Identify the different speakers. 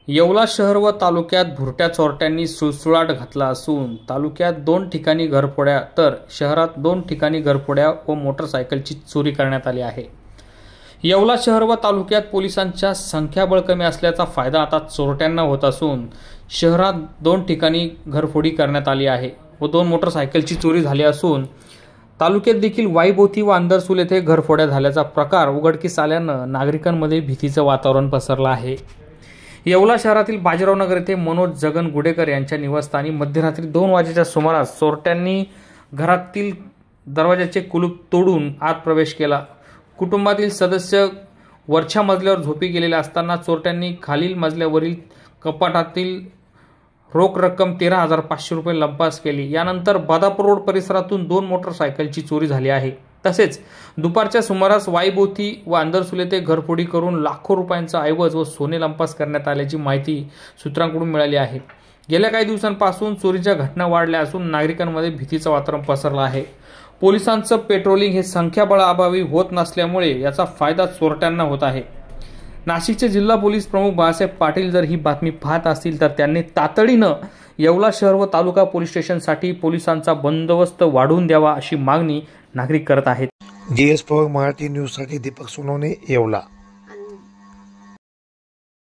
Speaker 1: येवला शहर व तालुक्यात भुरट्या चोरट्यांनी सुळसुळाट घातला असून तालुक्यात 2 ठिकाणी घरफोड्या तर शहरात 2 ठिकाणी घरफोड्या व मोटरसायकलची चोरी करण्यात आली आहे। येवला शहर व तालुक्यात पोलिसांच्या संख्याबळ कमी असल्याचा फायदा आता चोरट्यांना होत असून शहरात 2 ठिकाणी घरफोडी करण्यात आली आहे व 2 मोटरसायकलची चोरी झाली असून तालुक्यात देखील वाईभोवती व अंदरसूल येथे घरफोड्या झाल्याचा प्रकार उघडकीस आल्यानं नागरिकांमध्ये भीतीचं वातावरण पसरलं आहे। येवला शहरातील बाजीराव नगर येथे मनोज जगन गुडेकर यांच्या निवासस्थानी मध्यरात्री 2 वाजेच्या सुमारास चोरट्यांनी घरातील दरवाजाचे कुलूप तोडून आत प्रवेश केला। कुटुंबातील सदस्य वरच्या मजल्यावर झोपी गेलेले असताना चोरट्यांनी खालील मजल्यावरील कपाटातील रोख रक्कम 13,500 रुपये लंपास केली। यानंतर बदापूर रोड परिसरातून 2 मोटरसायकलची चोरी झाली आहे। तसेच दुपारच्या सुमारास वाईभोवती व अंदरसूल येथे घरफोडी करून लाखो रुपयांचा ऐवज व सोने लंपास करण्यात आल्याची माहिती सूत्रांकडून मिळाली आहे। गेल्या काही दिवसांपासून चोरीच्या घटना वाढल्या असून नागरिकांमध्ये भीतीचं वातावरण पसरलं आहे। पोलिसांचं पेट्रोलिंग हे संख्याबळाअभावी होत नसल्यामुळे याचा फायदा चोरट्यांना होत आहे। नाशिकचे जिल्हा पोलीस प्रमुख बाळासाहेब पाटील जर ही बातमी पाहत असतील तर त्यांनी तातडीनं येवला शहर व तालुका पोलीस स्टेशनसाठी पोलिसांचा बंदोबस्त वाढवून द्यावा अशी मागणी नागरिक करत आहेत।
Speaker 2: GS पॉवर मराठी न्यूज साठी दीपक सोनवणे, येवला।